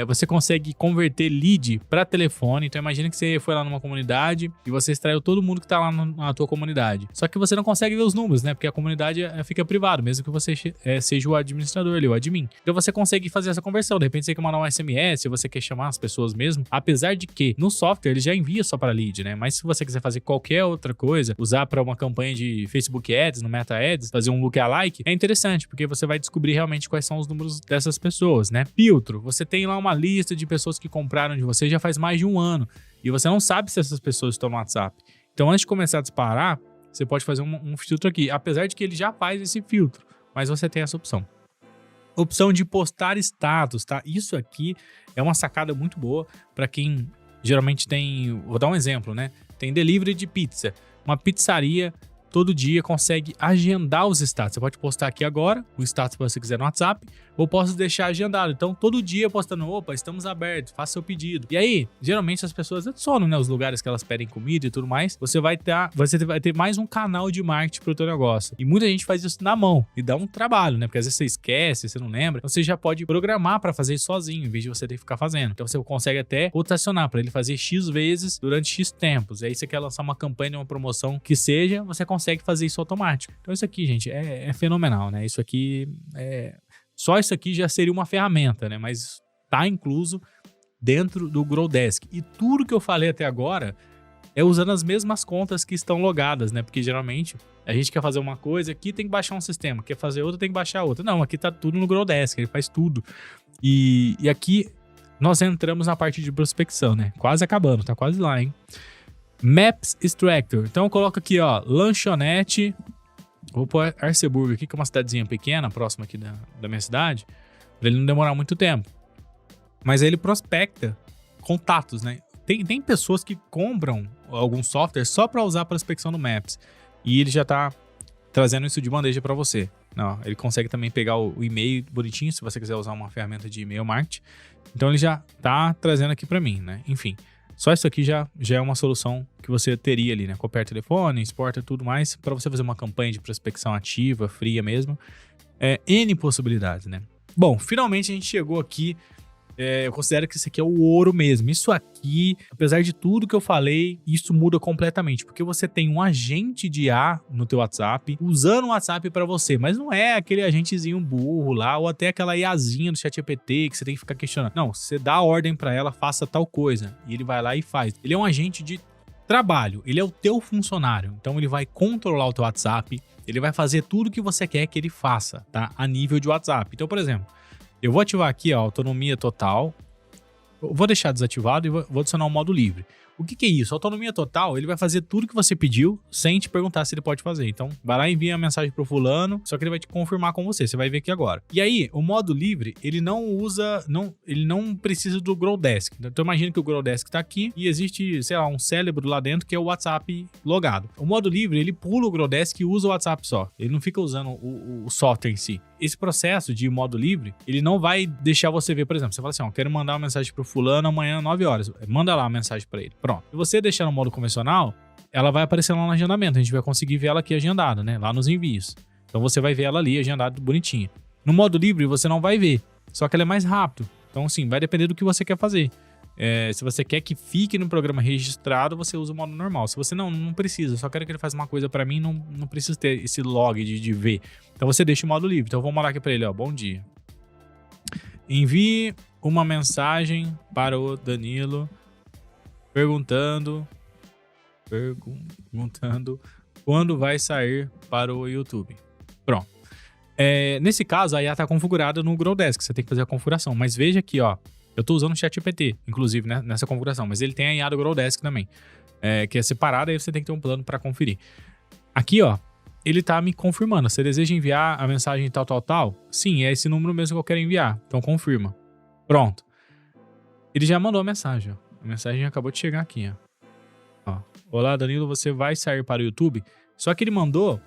Você consegue converter lead para telefone. Então imagina que você foi lá numa comunidade e você extraiu todo mundo que tá lá na tua comunidade. Só que você não consegue ver os números, né? Porque a comunidade fica privada, mesmo que você seja o administrador ali, o admin. Então você consegue fazer essa conversão. De repente você quer mandar um SMS, você quer chamar as pessoas mesmo. Apesar de que no software ele já envia só para lead, né? Mas se você quiser fazer qualquer outra coisa, usar para uma campanha de Facebook Ads, no Meta Ads, fazer um lookalike, é interessante, porque você vai descobrir realmente quais são os números dessas pessoas, né? Filtro, você tem lá uma lista de pessoas que compraram de você já faz mais de um ano e você não sabe se essas pessoas estão no WhatsApp. Então, antes de começar a disparar, você pode fazer um filtro aqui, apesar de que ele já faz esse filtro, mas você tem essa opção. Opção de postar status, tá? Isso aqui é uma sacada muito boa para quem geralmente tem, vou dar um exemplo, né? Tem delivery de pizza, uma pizzaria todo dia consegue agendar os status. Você pode postar aqui agora, o status se você quiser no WhatsApp, ou posso deixar agendado. Então, todo dia postando, opa, estamos abertos, faça seu pedido. E aí, geralmente as pessoas adicionam, né, os lugares que elas pedem comida e tudo mais. Você vai ter mais um canal de marketing pro teu negócio. E muita gente faz isso na mão e dá um trabalho, né? Porque às vezes você esquece, você não lembra. Então, você já pode programar para fazer isso sozinho, em vez de você ter que ficar fazendo. Então, você consegue até rotacionar para ele fazer X vezes durante X tempos. E aí, você quer lançar uma campanha, uma promoção que seja, você consegue consegue fazer isso automático. Então isso aqui, gente, é fenomenal, né? Isso aqui só isso aqui já seria uma ferramenta, né? Mas tá incluso dentro do Growdesk. E tudo que eu falei até agora é usando as mesmas contas que estão logadas, né? Porque geralmente a gente quer fazer uma coisa aqui, tem que baixar um sistema, quer fazer outra, tem que baixar outra. Não, aqui tá tudo no Growdesk, ele faz tudo. E aqui nós entramos na parte de prospecção, né? Quase acabando, tá quase lá, hein? Maps Extractor. Então eu coloco aqui, ó, lanchonete. Vou pôr Arceburgo aqui, que é uma cidadezinha pequena, próxima aqui da minha cidade, pra ele não demorar muito tempo. Mas aí ele prospecta contatos, né? Tem pessoas que compram algum software só para usar a prospecção no Maps. E ele já tá trazendo isso de bandeja para você. Não, ele consegue também pegar o e-mail bonitinho, se você quiser usar uma ferramenta de e-mail marketing. Então ele já tá trazendo aqui para mim, né? Enfim, só isso aqui já é uma solução que você teria ali, né? Copiar telefone, exporta e tudo mais, para você fazer uma campanha de prospecção ativa, fria mesmo. N possibilidades, né? Bom, finalmente a gente chegou aqui. Eu considero que isso aqui é o ouro mesmo. Isso aqui, apesar de tudo que eu falei, isso muda completamente. Porque você tem um agente de IA no teu WhatsApp, usando o WhatsApp para você. Mas não é aquele agentezinho burro lá, ou até aquela IAzinha do ChatGPT que você tem que ficar questionando. Não, você dá a ordem para ela, faça tal coisa. E ele vai lá e faz. Ele é um agente de trabalho. Ele é o teu funcionário. Então ele vai controlar o teu WhatsApp. Ele vai fazer tudo que você quer que ele faça, tá? A nível de WhatsApp. Então, por exemplo, eu vou ativar aqui, ó, autonomia total. Eu vou deixar desativado e vou adicionar um modo livre. O que é isso? Autonomia total, ele vai fazer tudo que você pediu sem te perguntar se ele pode fazer. Então, vai lá e envia a mensagem pro fulano, só que ele vai te confirmar com você. Você vai ver aqui agora. E aí, o modo livre, ele não usa, ele não precisa do Growdesk. Então, imagina que o Growdesk tá aqui e existe, sei lá, um cérebro lá dentro que é o WhatsApp logado. O modo livre, ele pula o Growdesk e usa o WhatsApp só. Ele não fica usando o software em si. Esse processo de modo livre, ele não vai deixar você ver, por exemplo, você fala assim, ó, quero mandar uma mensagem pro fulano amanhã 9 horas. Manda lá a mensagem pra ele. Pronto. Se você deixar no modo convencional, ela vai aparecer lá no agendamento. A gente vai conseguir ver ela aqui agendada, né? Lá nos envios. Então você vai ver ela ali agendada bonitinha. No modo livre você não vai ver, só que ela é mais rápido. Então assim, vai depender do que você quer fazer. Se você quer que fique no programa registrado, você usa o modo normal. Se você não precisa, só quero que ele faça uma coisa pra mim, não precisa ter esse log de ver. Então você deixa o modo livre. Então eu vou mandar aqui pra ele, ó, bom dia. Envie uma mensagem para o Danilo perguntando quando vai sair para o YouTube. Pronto. Nesse caso, a IA está configurada no Growdesk, você tem que fazer a configuração. Mas veja aqui, ó, eu estou usando o ChatGPT, inclusive, né, nessa configuração, mas ele tem a IA do Growdesk também, que é separada, aí você tem que ter um plano para conferir. Aqui, ó, ele está me confirmando. Você deseja enviar a mensagem tal? Sim, é esse número mesmo que eu quero enviar. Então confirma. Pronto. Ele já mandou a mensagem, ó. A mensagem acabou de chegar aqui, ó. Olá, Danilo, você vai sair para o YouTube? Só que ele mandou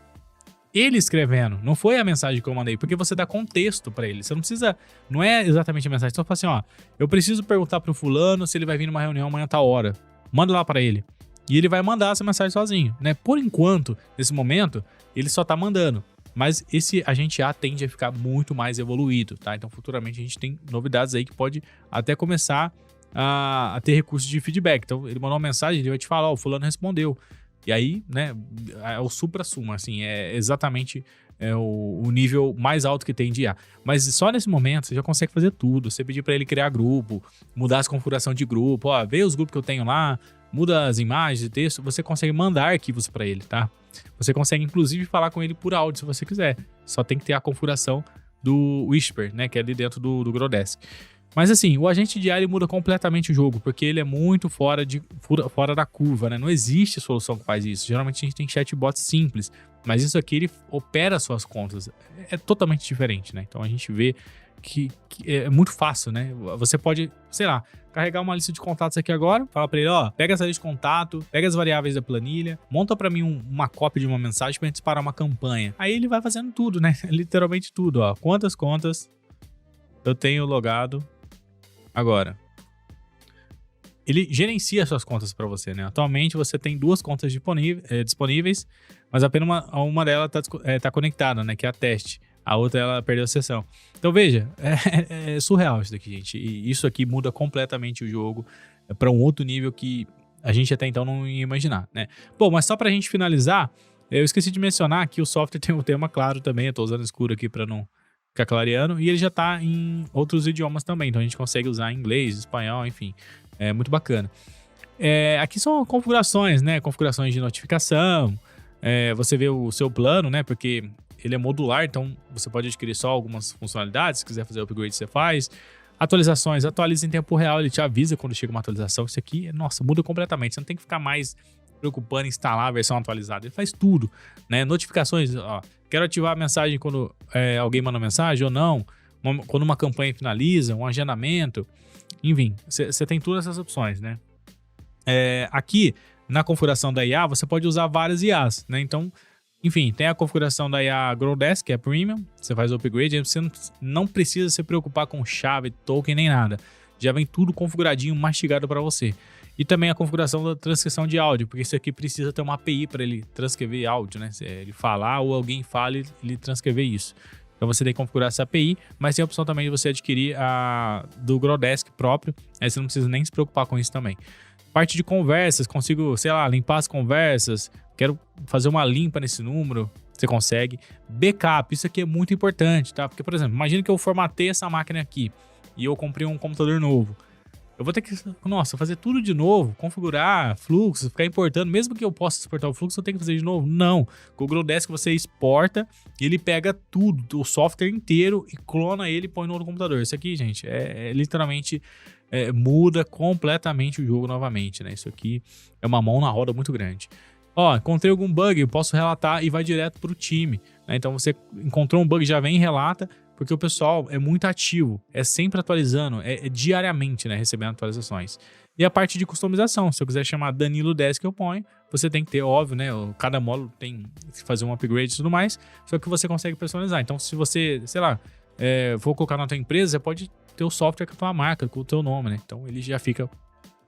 ele escrevendo, não foi a mensagem que eu mandei, porque você dá contexto para ele. Você não precisa, não é exatamente a mensagem. Só fala assim, ó, eu preciso perguntar pro fulano se ele vai vir numa reunião amanhã tal hora. Manda lá para ele. E ele vai mandar essa mensagem sozinho, né? Por enquanto, nesse momento, ele só tá mandando. Mas esse agente A tende a ficar muito mais evoluído, tá? Então, futuramente, a gente tem novidades aí que pode até começar a ter recursos de feedback. Então, ele mandou uma mensagem, ele vai te falar, ó, o fulano respondeu. E aí, né, é o supra-sumo, assim, é exatamente o nível mais alto que tem de IA. Mas só nesse momento, você já consegue fazer tudo. Você pedir para ele criar grupo, mudar as configurações de grupo, ó, vê os grupos que eu tenho lá, muda as imagens e texto, você consegue mandar arquivos para ele, tá? Você consegue, inclusive, falar com ele por áudio, se você quiser. Só tem que ter a configuração do Whisper, né, que é ali dentro do Growdesk. Mas assim, o agente de IA ele muda completamente o jogo, porque ele é muito fora da curva, né? Não existe solução que faz isso. Geralmente a gente tem chatbots simples, mas isso aqui ele opera suas contas. É totalmente diferente, né? Então a gente vê que é muito fácil, né? Você pode, sei lá, carregar uma lista de contatos aqui agora, fala pra ele, ó, pega essa lista de contato, pega as variáveis da planilha, monta pra mim uma cópia de uma mensagem pra gente disparar uma campanha. Aí ele vai fazendo tudo, né? Literalmente tudo, ó. Quantas contas eu tenho logado agora? Ele gerencia suas contas para você, né? Atualmente você tem 2 contas disponíveis, mas apenas uma delas tá conectada, né? Que é a teste. A outra ela perdeu a sessão. Então veja, é surreal isso daqui, gente. E isso aqui muda completamente o jogo para um outro nível que a gente até então não ia imaginar, né? Bom, mas só pra gente finalizar, Eu esqueci de mencionar que o software tem um tema claro também, eu tô usando escuro aqui para não ficar clareando, e ele já tá em outros idiomas também, então a gente consegue usar inglês, espanhol, enfim, é muito bacana. Aqui são configurações, né? Configurações de notificação, você vê o seu plano, né? Porque ele é modular, então você pode adquirir só algumas funcionalidades, se quiser fazer upgrade você faz. Atualizações, atualiza em tempo real, ele te avisa quando chega uma atualização. Isso aqui, nossa, muda completamente, você não tem que ficar mais preocupando em instalar a versão atualizada, ele faz tudo, né? Notificações, ó, quero ativar a mensagem quando alguém manda mensagem ou não, quando uma campanha finaliza, um agendamento, enfim, você tem todas essas opções, né? Aqui, na configuração da IA, você pode usar várias IAs, né? Então, enfim, tem a configuração da IA Growdesk, que é Premium, você faz o upgrade, você não precisa se preocupar com chave, token, nem nada. Já vem tudo configuradinho, mastigado para você. E também a configuração da transcrição de áudio, porque isso aqui precisa ter uma API para ele transcrever áudio, né? Se ele falar ou alguém fala, ele transcrever isso. Então você tem que configurar essa API, mas tem a opção também de você adquirir a do Growdesk próprio, aí você não precisa nem se preocupar com isso também. Parte de conversas, consigo, sei lá, limpar as conversas, quero fazer uma limpa nesse número, você consegue. Backup, isso aqui é muito importante, tá? Porque, por exemplo, imagina que eu formatei essa máquina aqui e eu comprei um computador novo. Eu vou ter que, fazer tudo de novo, configurar fluxo, ficar importando. Mesmo que eu possa exportar o fluxo, eu tenho que fazer de novo? Não. Com o Growdesk você exporta e ele pega tudo, o software inteiro e clona ele e põe no outro computador. Isso aqui, gente, literalmente muda completamente o jogo novamente, né? Isso aqui é uma mão na roda muito grande. Ó, encontrei algum bug, eu posso relatar e vai direto pro time, né? Então você encontrou um bug, já vem e relata, porque o pessoal é muito ativo, é sempre atualizando, diariamente, né, recebendo atualizações. E a parte de customização, se eu quiser chamar Danilo Desk, eu ponho, você tem que ter, óbvio, né, cada módulo tem que fazer um upgrade e tudo mais, só que você consegue personalizar. Então, se você, sei lá, for colocar na tua empresa, você pode ter o software com a tua marca, com o teu nome, né, então ele já fica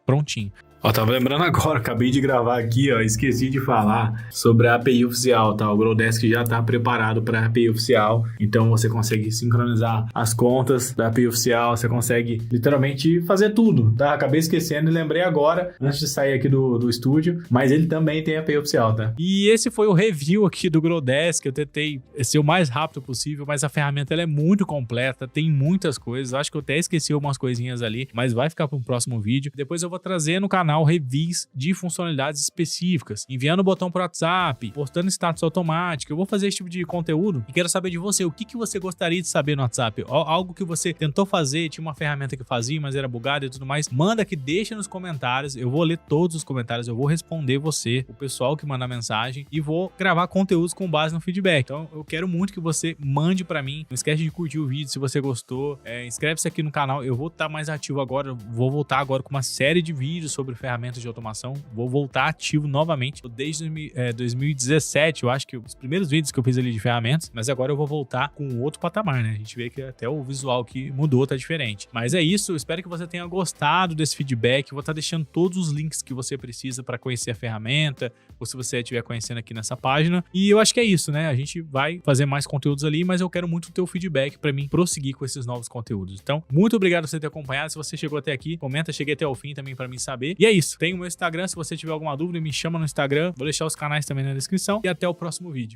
prontinho. Ó, tava lembrando agora, acabei de gravar aqui, ó, esqueci de falar sobre a API oficial, tá? O Growdesk já tá preparado para a API oficial, então você consegue sincronizar as contas da API oficial, você consegue literalmente fazer tudo, tá? Acabei esquecendo e lembrei agora, antes de sair aqui do estúdio, mas ele também tem API oficial, tá? E esse foi o review aqui do Growdesk, eu tentei ser o mais rápido possível, mas a ferramenta ela é muito completa, tem muitas coisas, acho que eu até esqueci algumas coisinhas ali, mas vai ficar para um próximo vídeo. Depois eu vou trazer no canal reviews de funcionalidades específicas, enviando o botão pro WhatsApp, postando status automático. Eu vou fazer esse tipo de conteúdo e quero saber de você, o que você gostaria de saber no WhatsApp? Algo que você tentou fazer, tinha uma ferramenta que fazia, mas era bugada e tudo mais. Manda aqui, deixa nos comentários, eu vou ler todos os comentários, eu vou responder você, o pessoal que manda mensagem, e vou gravar conteúdos com base no feedback. Então eu quero muito que você mande pra mim, não esquece de curtir o vídeo se você gostou, inscreve-se aqui no canal, eu vou estar mais ativo agora, vou voltar agora com uma série de vídeos sobre ferramentas de automação, vou voltar ativo novamente desde 2017, eu acho que os primeiros vídeos que eu fiz ali de ferramentas, mas agora eu vou voltar com outro patamar, né? A gente vê que até o visual que mudou tá diferente. Mas é isso, eu espero que você tenha gostado desse feedback, eu vou estar deixando todos os links que você precisa para conhecer a ferramenta, ou se você estiver conhecendo aqui nessa página, e eu acho que é isso, né? A gente vai fazer mais conteúdos ali, mas eu quero muito o teu feedback para mim prosseguir com esses novos conteúdos. Então, muito obrigado por você ter acompanhado, se você chegou até aqui, comenta, cheguei até o fim também para mim saber. E é isso, tem o meu Instagram, se você tiver alguma dúvida, me chama no Instagram, vou deixar os canais também na descrição e até o próximo vídeo.